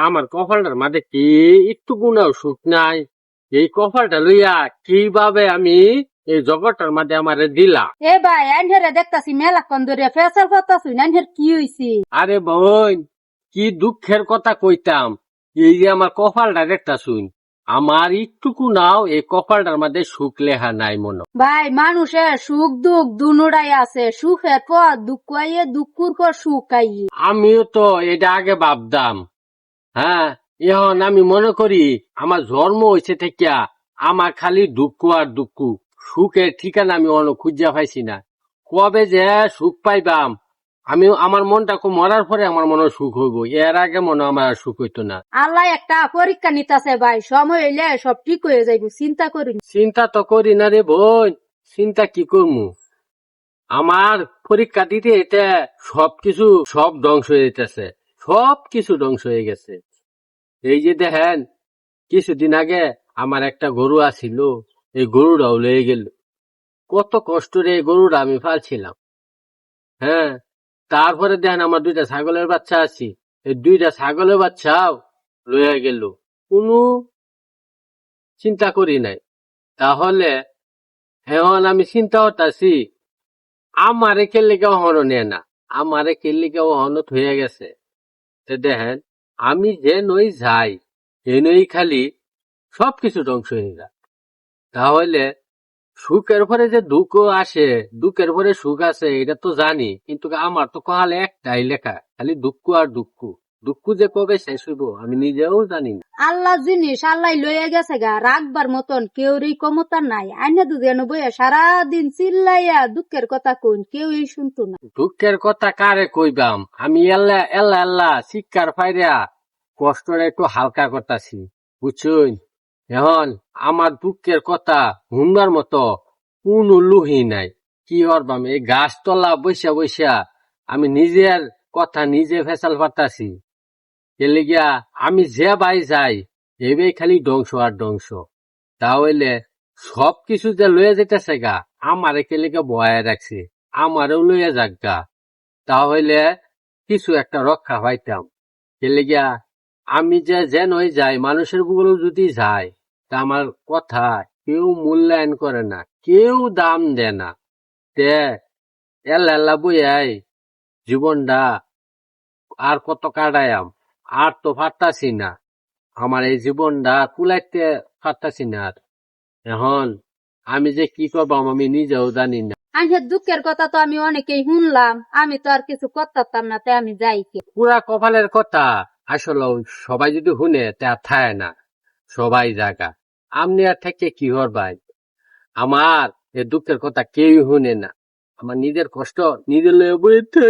আমার কপালটার মাঝে কি একটু গুণাও সুখ নাই। এই কপালটা লইয়া কিভাবে আমি এই জগৎটার মাঝে আমারে দিলা। এ ভাই আইনহেরে দেখতাছি মেলাক্ষণ ধরে ফেসাল করতাছি আইনহের কি হইছে? আরে বোন, কি দুঃখের কথা কইতাম। এই যে আমার কপালটা দেখতা শুন, আমার একটুকু নাও এই কপালটার মাঝে সুখ লেখা নাই মনে। ভাই মানুষের সুখ দুঃখ দুনোটাই আছে, সুখের পর দুঃখ আইয়ে দুঃখের পর সুখ আইয়ে। আমিও তো এটা আগে ভাবতাম। হ্যাঁ, এখন আমি মনে করি আমার জন্ম হয়েছে থেকে আমার খালি দুঃখ আর দুঃখ, সুখের ঠিকানা আমি অন্য খুঁজা পাইছি না। কবে যে সুখ পাইবাম, আমি আমার মনটা খুব মরার পরে আমার মনে সুখ হইব, এর আগে মনে আমার আর সুখ হইতো না। আল্লাহ একটা পরীক্ষা নিতাছে ভাই, সময় হইলে সব ঠিক হয়ে যাইব, চিন্তা করিনি। চিন্তা তো করি না রে বোন, চিন্তা কি করমু। আমার পরীক্ষা দিতে এটা সবকিছু সব ধ্বংস হয়ে যেতেছে, সবকিছু ধ্বংস হয়ে গেছে। এই যে দেখেন, কিছুদিন আগে আমার একটা গরু আছিল, এই গরুটাও লয়ে গেল। কত কষ্ট রে গরুটা আমি পালছিলাম। হ্যাঁ, তারপরে দেখেন আমার দুইটা ছাগলের বাচ্চা আছি, এই দুইটা ছাগলের বাচ্চাও লয়ে গেল, কোনো চিন্তা করি নাই। তাহলে এখন আমি চিন্তা করতেছি, আমারে কেলিকে অহনো নেয় না, আমারে কেলিকে অহনত হয়ে গেছে। তো দেখেন, আমি যে নই যাই এ নই খালি সবকিছু ধ্বংস হয়ে যায়। তাহলে সুখের পরে যে দুঃখ আসে, দুঃখের পরে সুখ আছে এটা তো জানি, কিন্তু আমার তো কহালে একটাই লেখা, খালি দুঃখ আর দুঃখ। দুঃখ যে কবে শেষ হইব আমি নিজেও জানি না। আল্লাহ জিনিস আল্লাহ লইয়া গেছে গা, রাখবার মতন কেউরই ক্ষমতা নাই। আইনা দুজন বইয়া সারাদিন চিল্লাইয়া দুঃখের কথা কইন, কেউই শুনতো না। দুঃখের কথা কারে কইবাম, আমি এল্লা এল্লা এল্লা শিক্ষার ফাইরা কষ্টটা একটু হালকা করতাছি, বুঝছুন। এখন আমার দুঃখের কথা শুনবার মতো কোন লুহি নাই। কি করবাম, এই গাছতলা বৈশা বৈশা আমি নিজের কথা নিজে ফেসাল পারতাছি। এলে গিয়া আমি যে বাই যাই এবার খালি ধ্বংস আর ধ্বংস। তাহলে সবকিছু যে লয়ে যেতেছে গা, আমারে কেলিকে বয়ে রাখছে, আমারও লইয়া যাক গা, তাহলে কিছু একটা রক্ষা পাইতাম। কেলে গিয়া আমি যে যেন যাই, মানুষের গুলো যদি যায়, তা আমার কথা কেউ মূল্যায়ন করে না, কেউ দাম দেয় না। তে এল্লা এল্লা বইয়াই জীবনটা আর কত কাটায়াম, আর তো পারতাছি না, আমার এই জীবনটা কুলাইতে পারতাছি না আর। এখন আমি যে কি করবাম আমি নিজেও জানি না। আইনের দুঃখের কথা তো আমি অনেকেই শুনলাম, আমি তো আর কিছু করতাম না, তাই আমি যাই কে। পুরা কপালের কথা আসলে সবাই যদি শুনে তা থায় না, সবাই জাগা। আমনি আর থেকে কি হরবাই, আমার এ দুঃখের কথা কেউ শুনে না, আমার নিজের কষ্ট নিজের লয়ে বইতে।